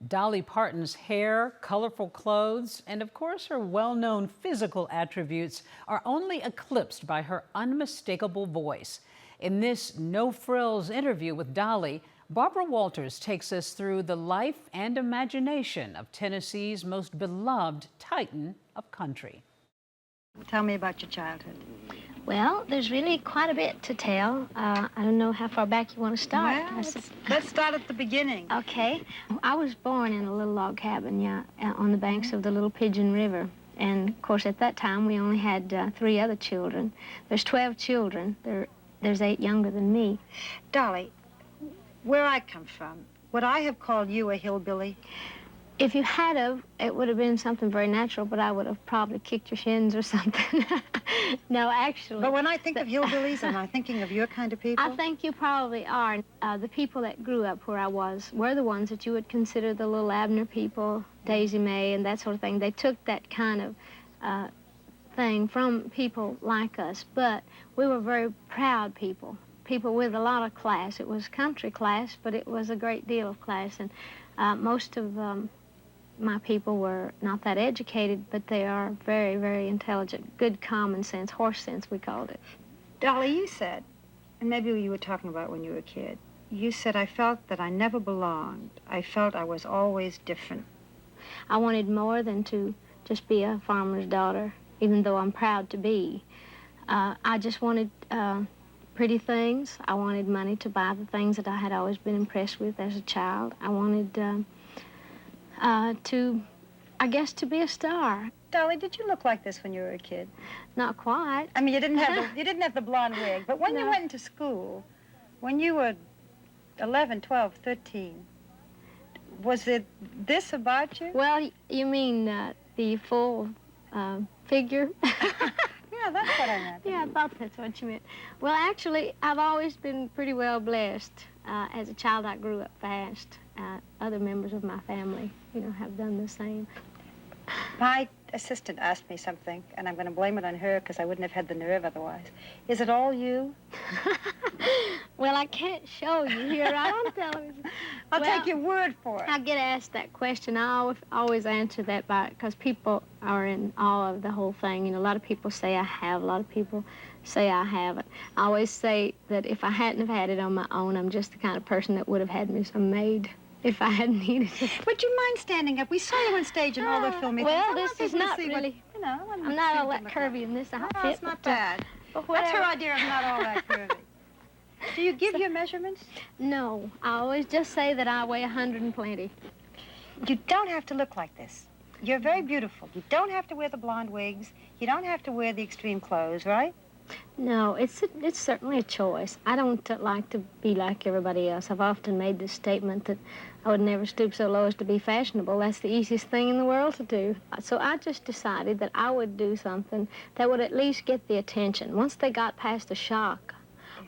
Dolly Parton's hair, colorful clothes, and of course her well-known physical attributes are only eclipsed by her unmistakable voice. In this no-frills interview with Dolly, Barbara Walters takes us through the life and imagination of Tennessee's most beloved titan of country. Tell me about your childhood. Well, there's really quite a bit to tell. I don't know how far back you want to start. Well, let's start at the beginning. Okay. I was born in a little log cabin, on the banks of the Little Pigeon River. And, of course, at that time, we only had 3 other children. There's 12 children. There's 8 younger than me. Dolly, where I come from, would I have called you a hillbilly? If you had of, it would have been something very natural, but I would have probably kicked your shins or something. No, actually. But when I think of hillbillies, am I thinking of your kind of people? I think you probably are. The people that grew up where I was were the ones that you would consider the little Abner people, Daisy Mae and that sort of thing. They took that kind of thing from people like us, but we were very proud people with a lot of class. It was country class, but it was a great deal of class, and most of my people were not that educated, but they are very, very intelligent. Good common sense, horse sense, we called it. Dolly, you said, and maybe you were talking about when you were a kid, you said, I felt that I never belonged. I felt I was always different. I wanted more than to just be a farmer's daughter, even though I'm proud to be. I just wanted pretty things. I wanted money to buy the things that I had always been impressed with as a child. I wanted to be a star. Dolly, did you look like this when you were a kid? Not quite. I mean, you didn't have the blonde wig, but when you went into school, when you were 11, 12, 13, was it this about you? Well, you mean the full figure? Yeah, that's what I meant. Yeah, I thought that's what you meant. Well, actually, I've always been pretty well blessed. As a child, I grew up fast. Other members of my family, have done the same. My assistant asked me something, and I'm going to blame it on her because I wouldn't have had the nerve otherwise. Is it all you? Well, I can't show you here on television. I'll take your word for it. I get asked that question. I always answer that because people are in awe of the whole thing. A lot of people say I have. A lot of people say I haven't. I always say that if I hadn't have had it on my own, I'm just the kind of person that would have had me some maid if I hadn't needed it. Would you mind standing up? We saw you on stage in all the filming. Well, this is not really... I'm not all that curvy in this outfit. No, it's not bad. That's her idea of not all that curvy. Do you give your measurements? No. I always just say that I weigh 120. You don't have to look like this. You're very beautiful. You don't have to wear the blonde wigs. You don't have to wear the extreme clothes, right? No, it's certainly a choice. I don't like to be like everybody else. I've often made this statement that I would never stoop so low as to be fashionable. That's the easiest thing in the world to do. So I just decided that I would do something that would at least get the attention. Once they got past the shock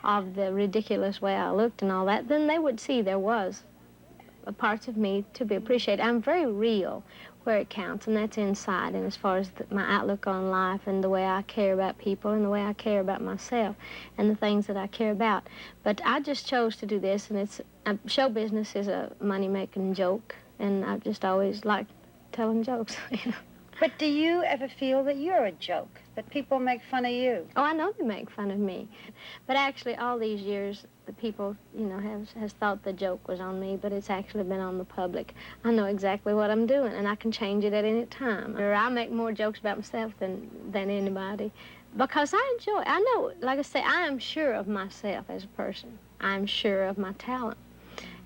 of the ridiculous way I looked and all that, then they would see there was parts of me to be appreciated. I'm very real where it counts, and that's inside, and as far as my outlook on life and the way I care about people and the way I care about myself and the things that I care about. But I just chose to do this, and show business is a money-making joke, and I've just always liked telling jokes. But do you ever feel that you're a joke, that people make fun of you? Oh, I know they make fun of me. But actually, all these years, the people, has thought the joke was on me, but it's actually been on the public. I know exactly what I'm doing, and I can change it at any time. Or I make more jokes about myself than anybody, because I enjoy it. I know, like I say, I am sure of myself as a person. I'm sure of my talent.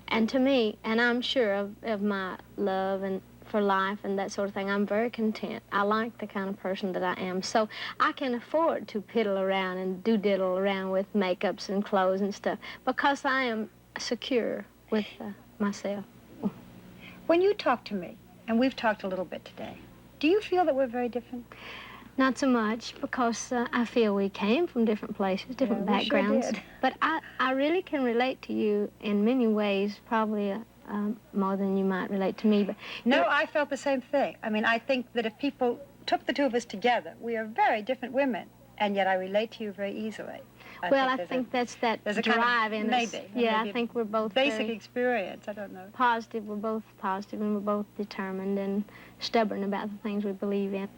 And to me, and I'm sure of my love and for life and that sort of thing. I'm very content. I like the kind of person that I am. So I can afford to piddle around and diddle around with makeups and clothes and stuff because I am secure with myself. When you talk to me, and we've talked a little bit today, do you feel that we're very different? Not so much, because I feel we came from different places, different backgrounds. Sure did. But I really can relate to you in many ways, probably more than you might relate to me. But no, I felt the same thing. I mean, I think that if people took the two of us together, we are very different women, and yet I relate to you very easily. Well, I think that's that there's a kind of- drive in us. maybe, Yeah, maybe I think we're both basic very experience. I don't know. positive. We're both positive, and we're both determined and stubborn about the things we believe in.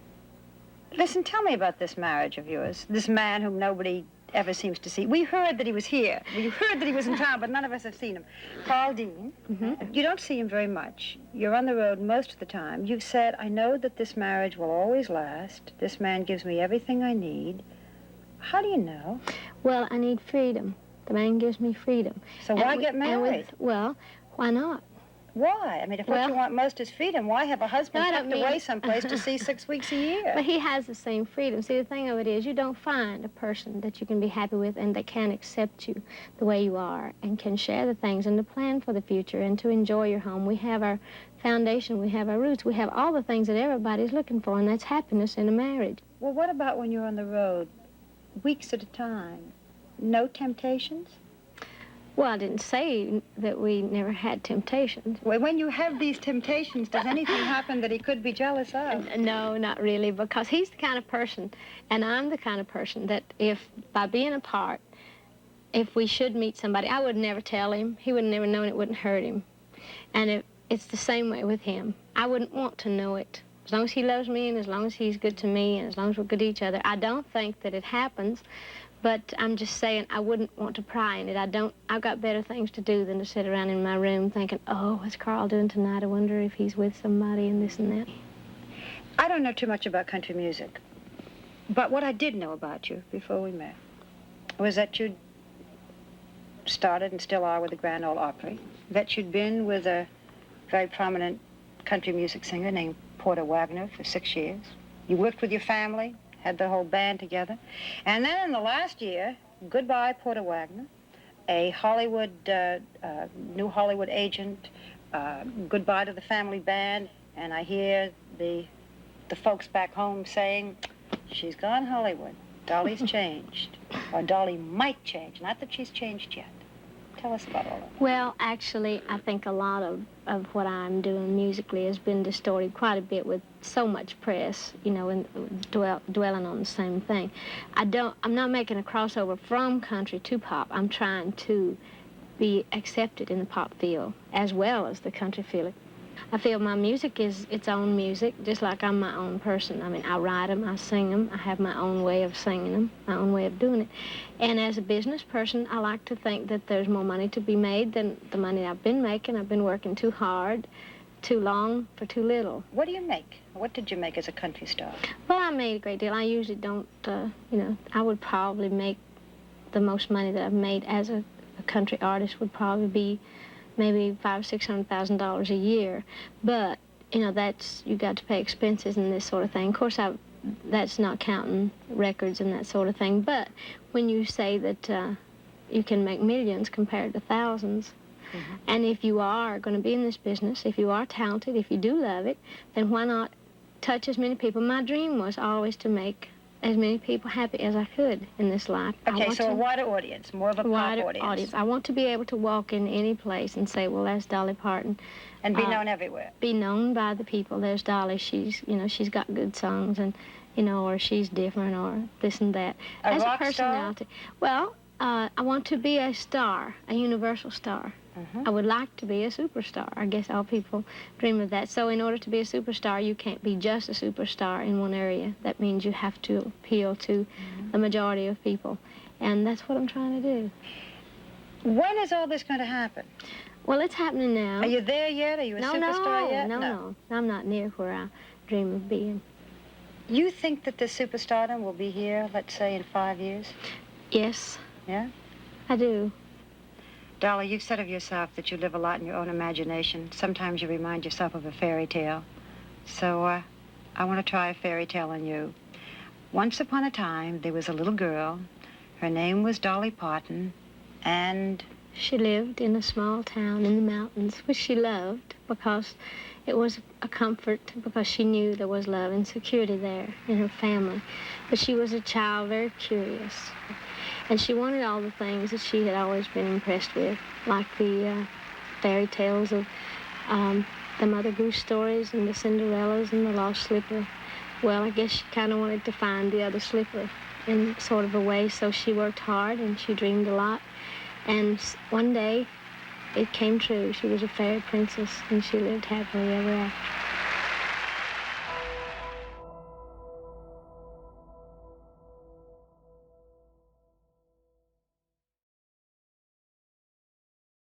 Listen, tell me about this marriage of yours. This man whom nobody ever seems to see. We heard that he was here. We heard that he was in town, but none of us have seen him. Paul Dean. Mm-hmm. You don't see him very much. You're on the road most of the time. You've said, I know that this marriage will always last. This man gives me everything I need. How do you know? Well, I need freedom. The man gives me freedom. So why get married? Well, why not? Why? I mean, if what you want most is freedom, why have a husband No, I don't tucked mean- away someplace to see 6 weeks a year? But he has the same freedom. See, the thing of it is, you don't find a person that you can be happy with and that can accept you the way you are and can share the things and to plan for the future and to enjoy your home. We have our foundation, we have our roots, we have all the things that everybody's looking for, and that's happiness in a marriage. Well, what about when you're on the road, weeks at a time? No temptations? Well, I didn't say that we never had temptations. Well, when you have these temptations, does anything happen that he could be jealous of? No, not really, because he's the kind of person, and I'm the kind of person that if, by being apart, if we should meet somebody, I would never tell him. He would never know, and it wouldn't hurt him. And it's the same way with him. I wouldn't want to know it. As long as he loves me, and as long as he's good to me, and as long as we're good to each other, I don't think that it happens. But I'm just saying I wouldn't want to pry in it. I've got better things to do than to sit around in my room thinking, oh, what's Carl doing tonight? I wonder if he's with somebody and this and that. I don't know too much about country music. But what I did know about you before we met was that you'd started and still are with the Grand Ole Opry, that you'd been with a very prominent country music singer named Porter Wagoner for 6 years. You worked with your family, had the whole band together. And then in the last year, goodbye, Porter Wagoner, a Hollywood, new Hollywood agent, goodbye to the family band, and I hear the folks back home saying, she's gone Hollywood, Dolly's changed, or Dolly might change, not that she's changed yet. Tell us about all that. Well, actually, I think a lot of what I'm doing musically has been distorted quite a bit with so much press, you know, and dwelling on the same thing. I'm not making a crossover from country to pop. I'm trying to be accepted in the pop field as well as the country field. I feel my music is its own music, just like I'm my own person. I mean, I write them, I sing them, I have my own way of singing them, my own way of doing it. And as a business person, I like to think that there's more money to be made than the money I've been making. I've been working too hard, too long, for too little. What do you make? What did you make as a country star? Well, I made a great deal. I usually don't, you know, I would probably make the most money that I've made as a country artist would probably be maybe $500,000 or $600,000 a year, but you know you got to pay expenses and this sort of thing. Of course, that's not counting records and that sort of thing. But when you say that you can make millions compared to thousands, mm-hmm. and if you are going to be in this business, if you are talented, if you do love it, then why not touch as many people? My dream was always to make as many people happy as I could in this life. Okay, so a wider audience, more of a pop audience. I want to be able to walk in any place and say, well, that's Dolly Parton. And be known everywhere. Be known by the people. There's Dolly. She's got good songs, and, you know, or she's different, or this and that. As a personality. Star? Well, I want to be a star, a universal star. Mm-hmm. I would like to be a superstar. I guess all people dream of that. So in order to be a superstar, you can't be just a superstar in one area. That means you have to appeal to the majority of people. And that's what I'm trying to do. When is all this going to happen? Well, it's happening now. Are you there yet? Are you a superstar yet? No. I'm not near where I dream of being. You think that this superstardom will be here, let's say, in 5 years? Yes. Yeah? I do. Dolly, you've said of yourself that you live a lot in your own imagination. Sometimes you remind yourself of a fairy tale. So I want to try a fairy tale on you. Once upon a time, there was a little girl. Her name was Dolly Parton, and she lived in a small town in the mountains, which she loved because it was a comfort, because she knew there was love and security there in her family. But she was a child, very curious. And she wanted all the things that she had always been impressed with, like the fairy tales of the Mother Goose stories and the Cinderellas and the Lost Slipper. Well, I guess she kind of wanted to find the other slipper in sort of a way. So she worked hard and she dreamed a lot. And one day, it came true. She was a fairy princess, and she lived happily ever after.